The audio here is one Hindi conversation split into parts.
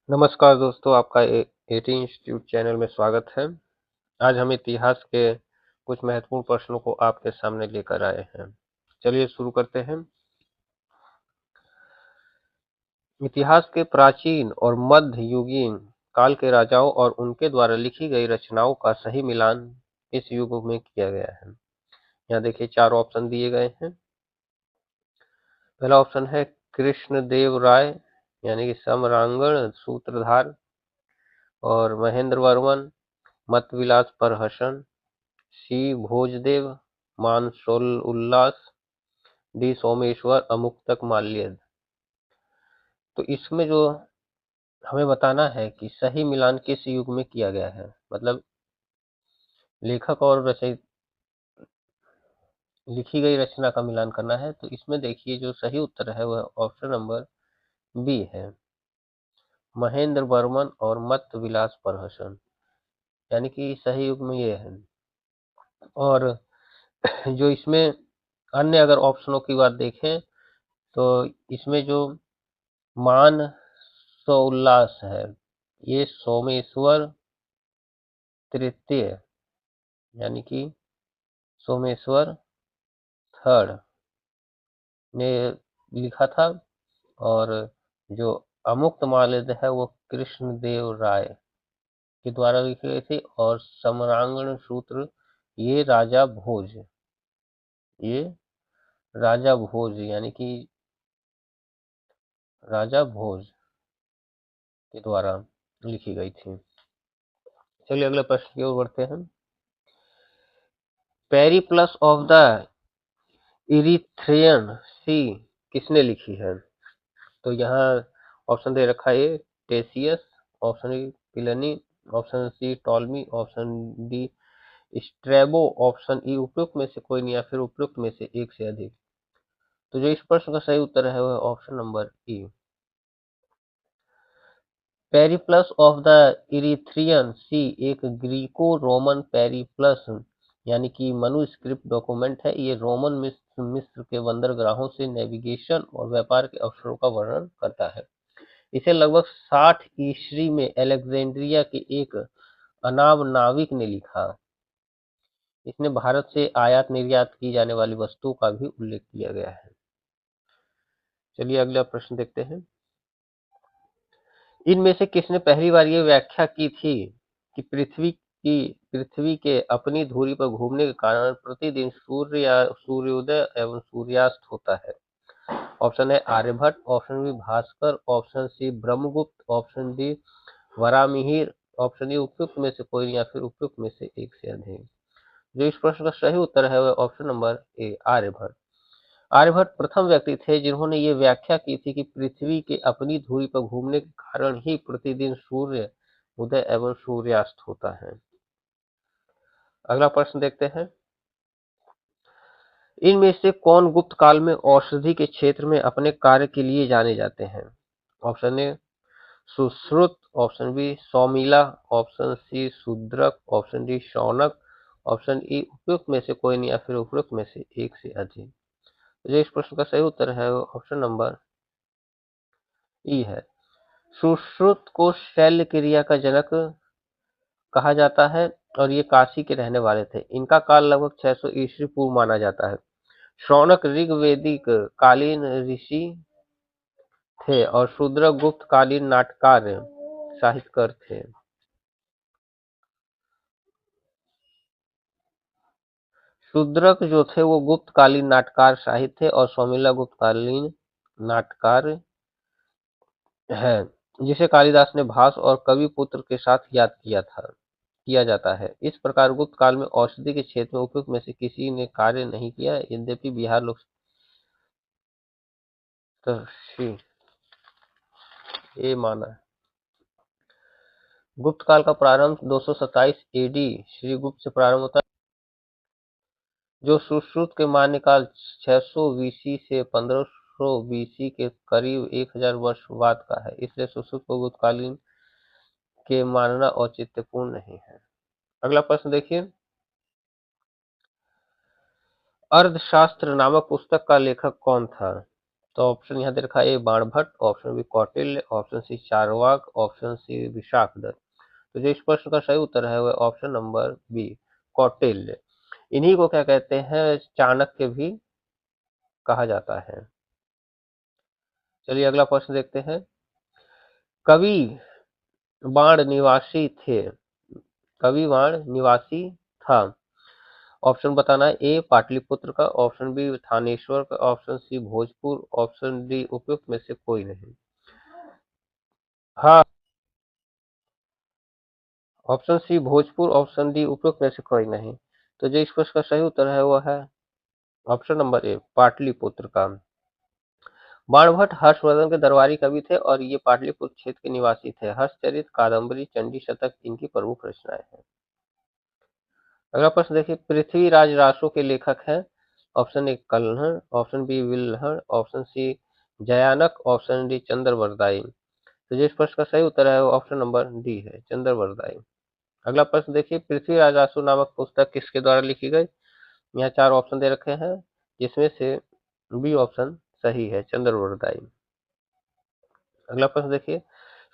नमस्कार दोस्तों, आपका एटी इंस्टीट्यूट चैनल में स्वागत है। आज हम इतिहास के कुछ महत्वपूर्ण प्रश्नों को आपके सामने लेकर आए हैं। चलिए शुरू करते हैं। इतिहास के प्राचीन और मध्ययुगीन काल के राजाओं और उनके द्वारा लिखी गई रचनाओं का सही मिलान इस युग में किया गया है। यहाँ देखिए 4 ऑप्शन दिए गए हैं। पहला ऑप्शन है कृष्णदेव राय यानी कि सम्रांगण सूत्रधार और महेंद्र वर्मन मतविलास प्रहसन, सी भोजदेव मानसोल्लास, डी सोमेश्वर अमुक्तक माल्यद। तो इसमें जो हमें बताना है कि सही मिलान किस युग में किया गया है, मतलब लेखक और रचयिता लिखी गई रचना का मिलान करना है। तो इसमें देखिए जो सही उत्तर है वह ऑप्शन नंबर बी है, महेंद्र वर्मन और मत विलास प्रहसन, यानी कि सही युग में ये है। और जो इसमें अन्य अगर ऑप्शनों की बात देखें तो इसमें जो मान सोल्लास है, ये सोमेश्वर तृतीय यानी कि सोमेश्वर थर्ड ने लिखा था। और जो अमुक्त माल्यद है वो कृष्णदेव राय के द्वारा लिखी गई थी। और सम्रांगण सूत्र ये ये राजा भोज यानी कि राजा भोज के द्वारा लिखी गई थी। चलिए अगले प्रश्न की ओर बढ़ते हैं। Periplus of the Erythraean Sea किसने लिखी है? तो यहाँ ऑप्शन दे रखा है Ctesias, option B Pliny, option C Ptolemy, option D Strabo, option E उपयुक्त में से कोई नहीं या फिर उपयुक्त में से एक से अधिक। तो जो इस प्रश्न का सही उत्तर है वह option number E, Periplus of the Erythraean Sea एक ग्रीको रोमन पेरिप्लस यानी कि मनुस्क्रिप्ट डॉक्यूमेंट है। ये रोमन मिस्र के बंदरगाहों से नेविगेशन और व्यापार के अवसरों का वर्णन करता है। इसे लगभग 60 ईस्वी में अलेक्जेंड्रिया के एक अनाम नाविक ने लिखा। इसमें भारत से आयात निर्यात की जाने वाली वस्तुओं का भी उल्लेख किया गया है। चलिए अगला प्रश्न देखते हैं। इनमें से किसने पहली बार ये व्याख्या की थी कि पृथ्वी के अपनी धुरी पर घूमने के कारण प्रतिदिन सूर्य या सूर्योदय एवं सूर्यास्त होता है? ऑप्शन है Aryabhata, option B Bhaskara, option C Brahmagupta, option D Varahamihira, option E उपयुक्त में से कोई नहीं या फिर उपयुक्त में से एक से अधिक। जो इस प्रश्न का सही उत्तर है वह option number A Aryabhatta. Aryabhatta प्रथम व्यक्ति थे जिन्होंने ये व्याख्या की थी कि पृथ्वी के अपनी धुरी पर घूमने के कारण ही प्रतिदिन सूर्य उदय एवं सूर्यास्त होता है। अगला प्रश्न देखते हैं। इनमें से कौन गुप्त काल में औषधि के क्षेत्र में अपने कार्य के लिए जाने जाते हैं? Option A Sushruta, option B Saumila, option C Shudraka, option D Shaunaka, option E उपयुक्त में से कोई नहीं या फिर उपयुक्त में से एक से अधिक। जो इस प्रश्न का सही उत्तर है वो ऑप्शन नंबर ई है। सुश्रुत को शल्य क्रिया का जनक कहा जाता है और ये काशी के रहने वाले थे। इनका काल लगभग 600 ईस्वी पूर्व माना जाता है। शौनक ऋग्वेदिक कालीन ऋषि थे और शूद्रक गुप्त कालीन नाटककार साहित्यकार थे। शूद्रक जो थे वो गुप्त कालीन नाटककार साहित्य थे और सौमिला गुप्त कालीन नाटककार है, जिसे कालिदास ने भास और कविपुत्र के साथ याद किया जाता है। इस प्रकार गुप्त काल में औषधि के क्षेत्र में उपयुक्त में से किसी ने कार्य नहीं किया। यद्यपि बिहार लोक ये माना है। गुप्त काल का प्रारंभ 227 एडी श्री गुप्त से प्रारंभ होता है, जो सुश्रुत के मान्यकाल 600 बीसी से 1500 बीसी के करीब 1000 वर्ष बाद का है। इसलिए सुश्रुत को गुप्तकालीन के मानना औचित्यपूर्ण नहीं है। अगला प्रश्न देखिए। अर्थशास्त्र नामक पुस्तक का लेखक कौन था? तो ऑप्शन यहाँ दे रखा है, A Banabhatta, option B Kautilya, option C Charvaka, option C Vishakhadatta. तो जो इस प्रश्न का सही उत्तर है वह ऑप्शन नंबर बी कौटिल्य। इन्हीं को क्या कहते हैं, चाणक्य भी कहा जाता है। चलिए अगला प्रश्न देखते हैं। कवि बाण निवासी थे, कवि बाण निवासी था। ऑप्शन बताना है, ए पाटलिपुत्र का, ऑप्शन बी थानेश्वर का, option C Bhojpur, option D उपयुक्त में से कोई नहीं। हाँ, option C Bhojpur, option D उपयुक्त में से कोई नहीं। तो जो इस प्रश्न का सही उत्तर है वह है ऑप्शन नंबर ए पाटलिपुत्र का। बाणभट्ट हर्षवर्धन के दरबारी कवि थे और ये पाटलिपुत्र क्षेत्र के निवासी थे। हर्षचरित, कादम्बरी, चंडी शतक इनकी प्रमुख रचनाएं हैं। अगला प्रश्न देखिए, पृथ्वीराज रासो के लेखक हैं। Option A Kalhana, option B Vilhana, option C Jayanaka, option D Chandbardai. तो जिस प्रश्न का सही उत्तर है वो ऑप्शन नंबर डी है, चंद्रवरदाई। अगला प्रश्न देखिए, पृथ्वीराज रासो नामक पुस्तक किसके द्वारा लिखी गई। यहाँ चार ऑप्शन दे रखे हैं, जिसमें से बी ऑप्शन सही है, चंद्रवरदाई। अगला प्रश्न देखिए,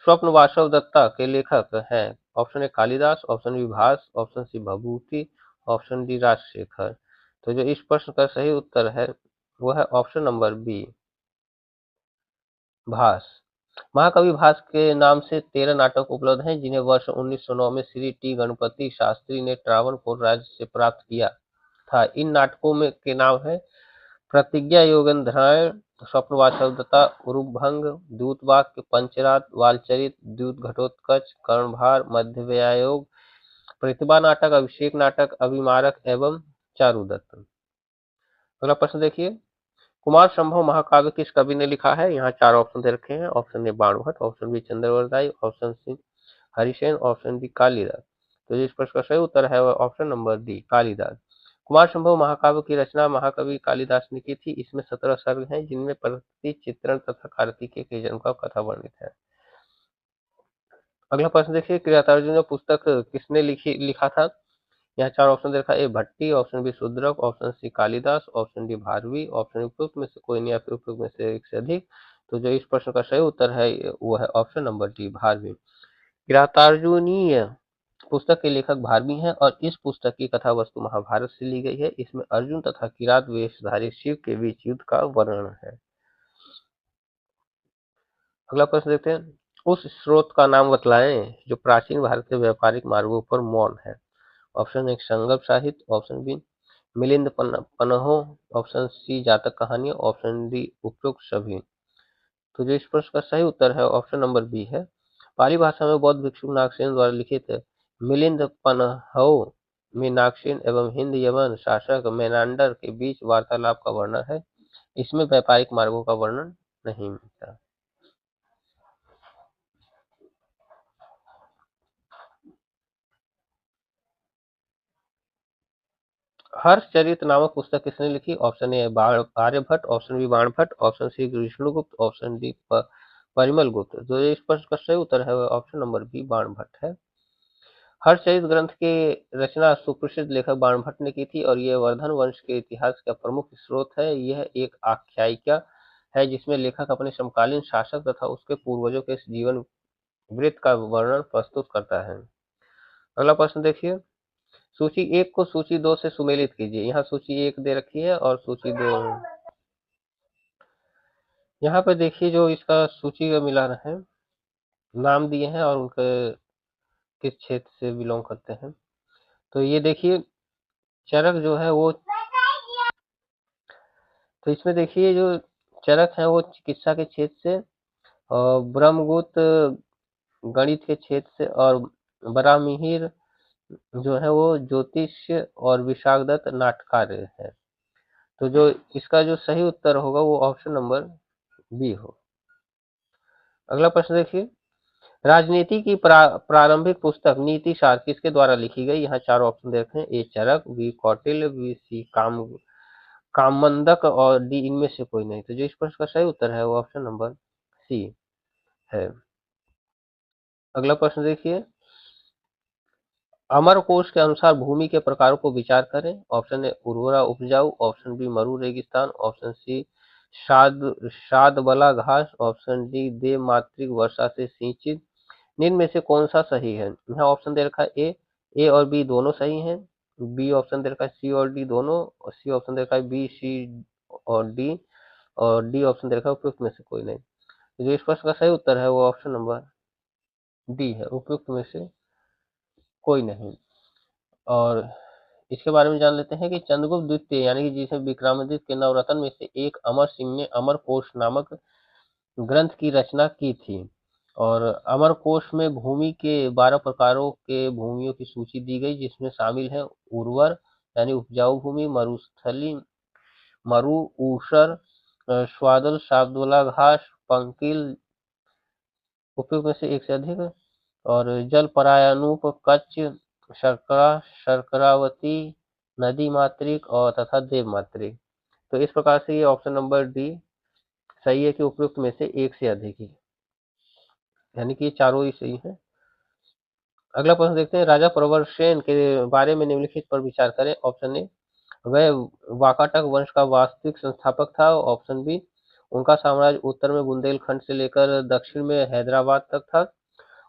स्वप्न वासव दत्ता के लेखक हैं। Option A Kalidas, option B Bhasa, option C Bhavabhuti, option D Rajshekhar. तो जो इस प्रश्न का सही उत्तर है वो है ऑप्शन नंबर बी भास। महाकवि भास के नाम से 13 नाटक उपलब्ध हैं, जिन्हें वर्ष 1909 में श्री टी गणपति शास्त्री ने त्रावणकोर राज्य से प्राप्त किया था। इन नाटकों में के नाम है प्रतिज्ञा, योगेंद्रायण, स्वप्नवासवदत्ता, उरुभंग, दूतवाक्य, पंचरात, बालचरित, द्यूत घटोत्कच, कर्णभार, मध्यव्यायोग, प्रतिभा नाटक, अभिषेक नाटक, अभिमारक एवं चारुदत्त। अगला प्रश्न देखिए, कुमार संभव महाकाव्य किस कवि ने लिखा है। यहाँ चार ऑप्शन दे रखे हैं। Option A Banabhatta, option B Chandbardai, option C Harisena, option D Kalidas. तो इस प्रश्न का सही उत्तर है वह option number D Kalidas. Kumarasambhava महाकाव्य की रचना महाकवि कालिदास ने की थी। इसमें 17 सर्ग हैं, जिनमें प्रकृति चित्रण तथा कार्तिकेय के जन्म का कथा वर्णित है। अगला प्रश्न देखिए, किरातार्जुन पुस्तक किसने लिखा था। यहाँ चार ऑप्शन दे रखा है, A Bhatti, option B Shudraka, option C Kalidasa, option D Bharavi, option उपयुक्त में से कोई नहीं या फिर उपयुक्त में से एक से अधिक। तो जो इस प्रश्न का सही उत्तर है वो है option number D Bharvi. Kiratarjuniya पुस्तक के लेखक भारवी हैं और इस पुस्तक की कथा वस्तु महाभारत से ली गई है। इसमें अर्जुन तथा किरात वेशधारी शिव के बीच युद्ध का वर्णन है। अगला प्रश्न देखते हैं, उस स्रोत का नाम बतलाएं जो प्राचीन भारत के व्यापारिक मार्गों पर मौन है। ऑप्शन एक Sangam Sahitya, option B Milinda Panho, option C Jataka कहानियां, ऑप्शन डी उपरोक्त सभी। तो जो इस प्रश्न का सही उत्तर है ऑप्शन नंबर बी है। पाली भाषा में बौद्ध भिक्षु नागसेन द्वारा लिखित मिलिंद पन्हो में नागसेन एवं हिंद यमन शासक मेनांडर के बीच वार्तालाप का वर्णन है। इसमें व्यापारिक मार्गों का वर्णन नहीं मिलता। हर्षचरित नामक पुस्तक किसने लिखी। Option A Aryabhatta, option B Banabhatta, option C Vishnugupta, option D Parimal Gupta. जो इस प्रश्न का सही उत्तर है वह ऑप्शन नंबर बी बाणभट्ट है। हर्षचरित ग्रंथ की रचना सुप्रसिद्ध लेखक बाणभट्ट ने की थी और यह वर्धन वंश के इतिहास का प्रमुख स्रोत है। यह एक आख्यायिका है जिसमें लेखक अपने समकालीन शासक तथा उसके पूर्वजों के जीवन वृत्त का वर्णन प्रस्तुत करता है। अगला प्रश्न देखिए, सूची एक को सूची दो से सुमेलित कीजिए। यहाँ सूची एक दे रखी है और सूची दो है। यहाँ पे देखिए जो इसका सूची का मिलान है, नाम दिए हैं और उनके किस क्षेत्र से बिलोंग करते हैं। तो ये देखिए चरक जो है वो, तो इसमें देखिए जो चरक है वो चिकित्सा के क्षेत्र से, और ब्रह्मगुप्त गणित के क्षेत्र से, और बरामिहिर जो है वो ज्योतिष, और विशाखदत्त नाटकार्य है। तो जो इसका जो सही उत्तर होगा वो ऑप्शन नंबर बी हो। अगला प्रश्न देखिए, राजनीति की प्रारंभिक पुस्तक नीति सार किसके द्वारा लिखी गई। यहाँ चार ऑप्शन दे रखे हैं, ए चरक, B Kautilya, B C Kamandaka और डी इनमें से कोई नहीं। तो जो इस प्रश्न का सही उत्तर है वो ऑप्शन नंबर सी है। अगला प्रश्न देखिए, अमरकोश के अनुसार भूमि के प्रकारों को विचार करें। ऑप्शन ए उर्वरा उपजाऊ, ऑप्शन बी मरु रेगिस्तान, ऑप्शन सी शादबला घास, ऑप्शन डी देव मातृक वर्षा से सिंचित। निम्न में से कौन सा सही है? यहाँ ऑप्शन दे रखा है ए और बी दोनों सही हैं, बी ऑप्शन दे रखा है सी और डी दोनों, और सी ऑप्शन दे रखा है बी सी और डी ऑप्शन दे रखा है उपयुक्त में से कोई नहीं। तो जो इस प्रश्न का सही उत्तर है वो ऑप्शन नंबर डी है, उपयुक्त में से कोई नहीं। और इसके बारे में जान लेते हैं कि चंद्रगुप्त द्वितीय यानी कि जिसे विक्रमादित्य के नवरत्न में से एक अमर सिंह ने अमरकोश नामक ग्रंथ की रचना की थी। और अमरकोश में भूमि के 12 प्रकारों के भूमियों की सूची दी गई, जिसमें शामिल है उर्वर यानी उपजाऊ भूमि, मरुस्थली, मरु, ऊसर, स्वादल, शाद्वला घास, पंकिल, उपयुक्त में से एक से अधिक, और जल परायानुप, कच्छ, शर्करा, शर्करावती, नदी मातृक और तथा देव मातृक। तो इस प्रकार से ये ऑप्शन नंबर डी सही है कि उपयुक्त में से एक से अधिक ही, यानी कि ये चारों ही सही है। अगला प्रश्न देखते हैं, राजा प्रवरसेन के बारे में निम्नलिखित पर विचार करें। ऑप्शन ए, वह वाकाटक वंश का वास्तविक संस्थापक था। ऑप्शन बी, उनका साम्राज्य उत्तर में बुंदेलखंड से लेकर दक्षिण में हैदराबाद तक था।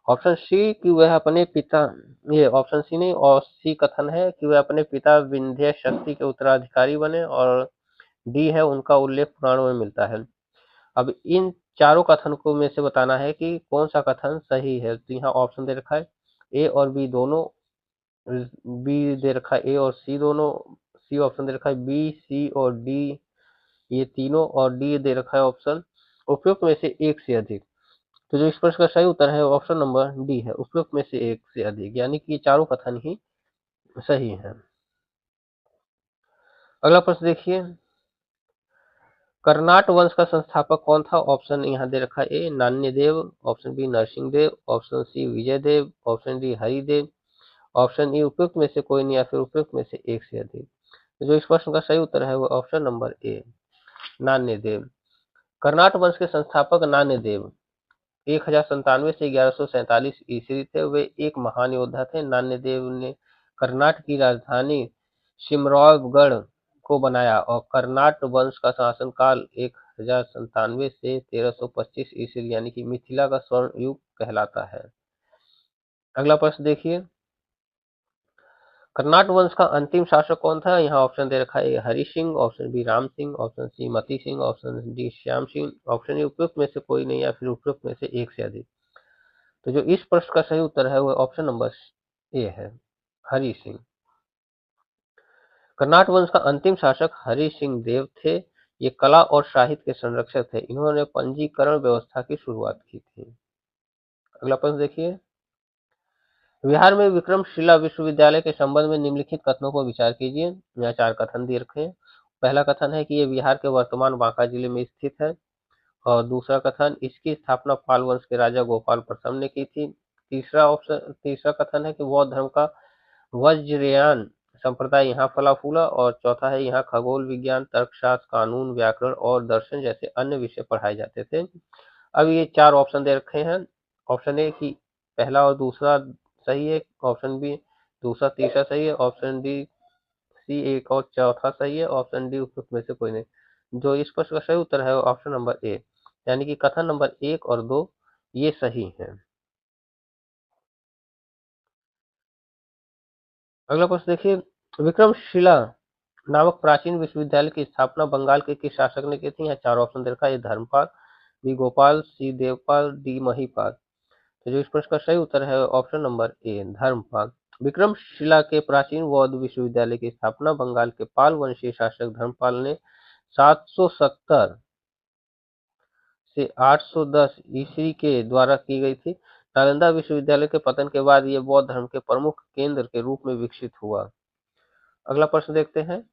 ऑप्शन सी कि वह अपने पिता, ये ऑप्शन सी नहीं और सी कथन है कि वह अपने पिता विंध्य शक्ति के उत्तराधिकारी बने, और डी है उनका उल्लेख पुराणों में मिलता है। अब इन चारों कथन को में से बताना है कि कौन सा कथन सही है। तो यहाँ ऑप्शन दे रखा है ए और बी दोनों, बी दे रखा है ए और सी दोनों, सी ऑप्शन दे रखा है बी सी और डी ये तीनों, और डी दे रखा है ऑप्शन उपयुक्त में से एक से अधिक। तो जो इस प्रश्न का सही उत्तर है वो ऑप्शन नंबर डी है, उपयुक्त में से एक से अधिक, यानी कि ये चारों कथन ही सही है। अगला प्रश्न देखिए, कर्नाट वंश का संस्थापक कौन था? ऑप्शन यहाँ दे रखा है A Nanyadeva, option B Narasimha Deva, option C Vijaya Deva, option D Harideva, option E उपयुक्त में से कोई नहीं या फिर उपयुक्त में से एक से अधिक। तो जो इस प्रश्न का सही उत्तर है वो option number A Nanyadeva. Karnat वंश के संस्थापक नान्यदेव 1097 से 1147 ईस्वी थे। वे एक महान योद्धा थे। नान्यदेव ने कर्नाट की राजधानी सिमरौगढ़ को बनाया, और कर्नाट वंश का शासनकाल 1097 से 1325 ईस्वी यानी कि मिथिला का स्वर्ण युग कहलाता है। अगला प्रश्न देखिए, कर्नाट वंश का अंतिम शासक कौन था? यहाँ ऑप्शन दे रखा है A Hari Singh, option B Ram Singh, option C Mati Singh, option D Shyam Singh, option A उपयुक्त में से कोई नहीं या फिर उपयुक्त में से एक से अधिक। तो जो इस प्रश्न का सही उत्तर है वो ऑप्शन नंबर ए है, हरि सिंह। कर्नाट वंश का अंतिम शासक हरि सिंह देव थे। ये कला और साहित्य के संरक्षक थे। इन्होंने पंजीकरण व्यवस्था की शुरुआत की थी। अगला प्रश्न देखिए, बिहार में विक्रमशिला विश्वविद्यालय के संबंध में निम्नलिखित कथनों पर विचार कीजिए। यहाँ चार कथन दिए रखे हैं। पहला कथन है कि ये बिहार के वर्तमान बांका जिले में स्थित है। और दूसरा कथन, इसकी स्थापना पाल वंश के राजा गोपाल प्रथम ने की थी। तीसरा कथन है कि बौद्ध धर्म का वज्रयान संप्रदाय यहाँ फला फूला। और चौथा है यहाँ खगोल विज्ञान, तर्कशास्त्र, कानून, व्याकरण और दर्शन जैसे अन्य विषय पढ़ाए जाते थे। अब ये चार ऑप्शन दे रखे हैं। ऑप्शन ए कि पहला और दूसरा सही है, ऑप्शन बी दूसरा तीसरा सही है, ऑप्शन डी सी एक और चौथा सही है, ऑप्शन डी उपयुक्त में से कोई नहीं। जो इस प्रश्न का सही उत्तर है वो ऑप्शन नंबर ए, यानी कि कथन नंबर एक और दो ये सही है। अगला प्रश्न देखिए, विक्रमशिला नामक प्राचीन विश्वविद्यालय की स्थापना बंगाल के किस शासक ने की थी? यहाँ चार ऑप्शन दे रखा है, A Dharmapala, B Gopala, C Devapala, D Mahipala. तो जो इस प्रश्न का सही उत्तर है option number A Dharmapala. Vikramashila के प्राचीन बौद्ध विश्वविद्यालय की स्थापना बंगाल के पाल वंशीय शासक धर्मपाल ने 770 से 810 ईस्वी के द्वारा की गई थी। नालंदा विश्वविद्यालय के पतन के बाद ये बौद्ध धर्म के प्रमुख केंद्र के रूप में विकसित हुआ। अगला प्रश्न देखते हैं,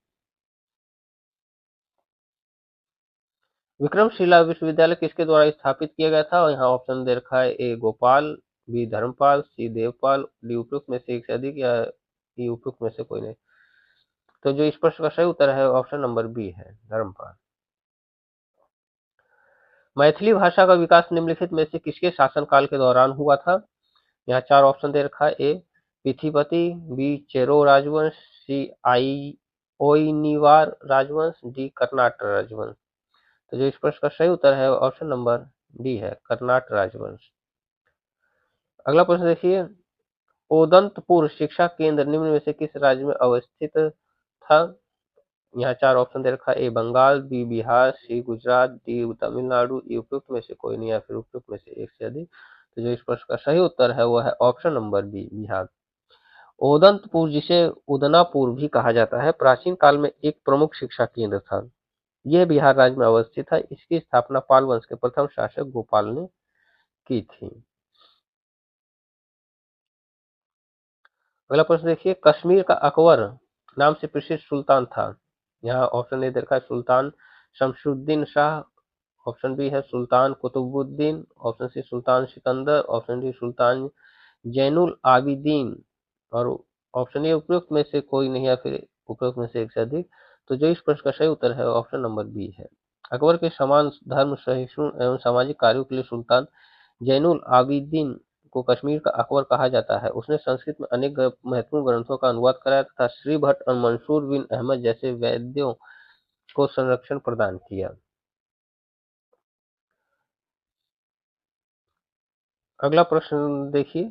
विक्रमशिला विश्वविद्यालय किसके द्वारा स्थापित किया गया था? और यहाँ ऑप्शन दे रखा है, ए गोपाल, बी धर्मपाल, सी देवपाल, डी उपयुक्त में से एक से अधिक या ई उपयुक्त में से कोई नहीं। तो जो इस प्रश्न का सही उत्तर है ऑप्शन नंबर बी है, धर्मपाल। मैथिली भाषा का विकास निम्नलिखित में से किसके शासनकाल के दौरान हुआ था? यहाँ चार ऑप्शन दे रखा है, ए पिथिपति, बी चेरो राजवंश, सी आई ओइनिवार राजवंश, डी कर्नाट राजवंश। तो जो इस प्रश्न का सही उत्तर है ऑप्शन नंबर डी है, कर्नाट राजवंश। अगला प्रश्न देखिए, ओदंतपुर शिक्षा केंद्र निम्न में से किस राज्य में अवस्थित था? यहाँ चार ऑप्शन दे रखा है, ए बंगाल, बी बिहार, सी गुजरात, डी तमिलनाडु, ई उपयुक्त में से कोई नहीं या फिर उपयुक्त में से एक से अधिक। तो जो इस प्रश्न का सही उत्तर है वो है ऑप्शन नंबर बी, बिहार। ओदंतपुर, जिसे उदनापुर भी कहा जाता है, प्राचीन काल में एक प्रमुख शिक्षा केंद्र था। यह बिहार राज्य में अवस्थित है। इसकी स्थापना पाल वंश के प्रथम शासक गोपाल ने की थी। अगला प्रश्न देखिए, कश्मीर का अकबर नाम से प्रसिद्ध सुल्तान था। यहाँ ऑप्शन ए दे रखा है, सुल्तान शमशुद्दीन शाह, ऑप्शन बी है सुल्तान कुतुबुद्दीन, ऑप्शन सी सुल्तान सिकंदर, ऑप्शन डी सुल्तान जैनुल आबिदीन और ऑप्शन ए उपयुक्त में से कोई नहीं या फिर उपयुक्त में से एक से अधिक। तो जो इस प्रश्न का सही उत्तर है ऑप्शन नंबर बी है। अकबर के समान धर्म सहिष्णु एवं सामाजिक कार्यों के लिए सुल्तान जैनुल आबिदीन को कश्मीर का अकबर कहा जाता है। उसने संस्कृत में अनेक महत्वपूर्ण ग्रंथों का अनुवाद कराया तथा श्री भट्ट और मंसूर बिन अहमद जैसे वैद्यों को संरक्षण प्रदान किया। अगला प्रश्न देखिए,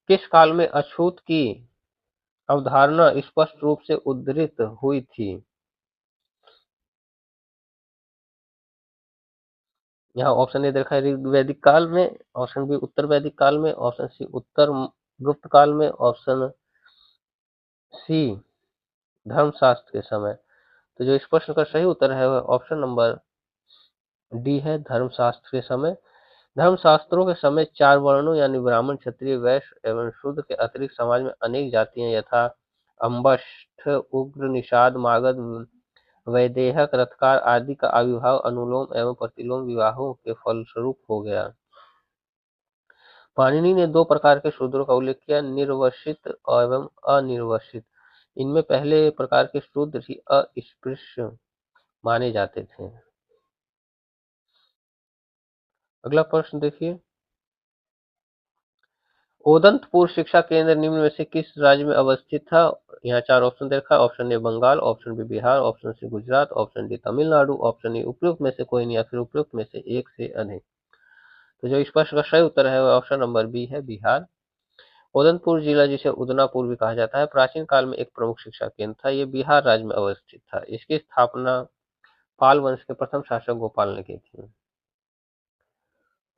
किस काल में अछूत की अवधारणा स्पष्ट रूप से उद्धृत हुई थी? यहाँ ऑप्शन ए देखा है, ऋग्वैदिक काल में, ऑप्शन बी उत्तर वैदिक काल में, ऑप्शन सी उत्तर गुप्त काल में, ऑप्शन सी धर्मशास्त्र के समय। तो जो इस प्रश्न का सही उत्तर है वह ऑप्शन नंबर डी है, धर्मशास्त्र के समय। धर्मशास्त्रों के समय चार वर्णों यानी ब्राह्मण, क्षत्रिय, वैश्य एवं शूद्र के अतिरिक्त समाज में अनेक जातियां यथा अंबष्ठ, उग्र, निषाद, मागध, वैदेहक, रथकार आदि का आविर्भाव अनुलोम एवं प्रतिलोम विवाहों के फलस्वरूप हो गया। पाणिनि ने दो प्रकार के शूद्रों का उल्लेख किया, निर्वसित एवं अनिर्वसित। इनमें पहले प्रकार के शूद्र ही अस्पृश्य माने जाते थे। अगला प्रश्न देखिए, ओदंतपुर शिक्षा केंद्र निम्न में से किस राज्य में अवस्थित था? यहाँ चार ऑप्शन दे रखा है, option A Bengal, option B Bihar, option C Gujarat, option D Tamil Nadu, option E उपयुक्त में से कोई नहीं या फिर उपयुक्त में से एक से अधिक। तो जो इस प्रश्न का सही उत्तर है वह ऑप्शन नंबर बी है, बिहार। उदयपुर जिला, जिसे उदनापुर भी कहा जाता है, प्राचीन काल में एक प्रमुख शिक्षा केंद्र था। ये बिहार राज्य में अवस्थित था। इसकी स्थापना पाल वंश के प्रथम शासक गोपाल ने की थी।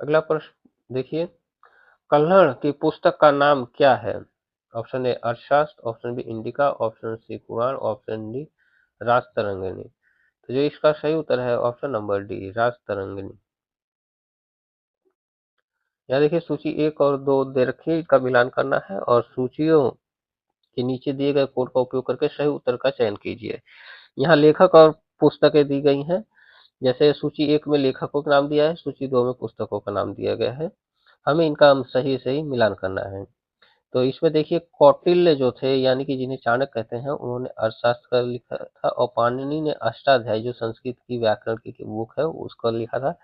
अगला प्रश्न देखिए, कल्हड़ की पुस्तक का नाम क्या है? Option A Arthashastra, option B Indica, option C Purana, option D Rajatarangini. तो जो इसका सही उत्तर है ऑप्शन नंबर डी, राजतरंगिणी। यहाँ देखिए, सूची एक और दो दे रखी है, इसका मिलान करना है और सूचियों के नीचे दिए गए कोड का उपयोग करके सही उत्तर का चयन कीजिए। यहाँ लेखक और पुस्तकें दी गई हैं। जैसे सूची एक में लेखकों का नाम दिया है, सूची दो में पुस्तकों का नाम दिया गया है। हमें इनका सही सही मिलान करना है। तो इसमें देखिए, कौटिल्य जो थे यानी कि जिन्हें चाणक्य कहते हैं, उन्होंने अर्थशास्त्र का लिखा था और पाणिनि ने अष्टाध्यायी जो संस्कृत की व्याकरण की बुक है उसका लिखा था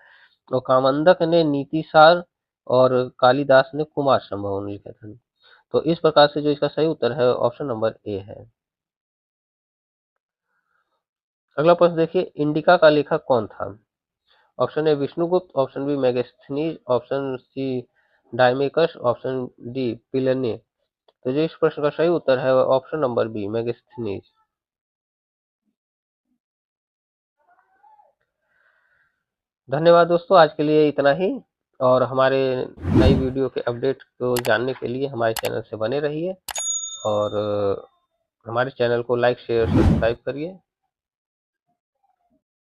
और कामंदक ने नीतिसार और कालिदास ने कुमार संभव लिखे थे। तो इस प्रकार से जो इसका सही उत्तर है ऑप्शन नंबर ए है। अगला प्रश्न देखिए, इंडिका का लेखक कौन था? Option A Vishnugupta, option B Megasthenes, option C Deimachus, option D Pliny. तो जो इस प्रश्न का सही उत्तर है वह ऑप्शन नंबर बी, मेगास्थनीज। धन्यवाद दोस्तों, आज के लिए इतना ही। और हमारे नई वीडियो के अपडेट को जानने के लिए हमारे चैनल से बने रहिए और हमारे चैनल को लाइक, शेयर, सब्सक्राइब करिए।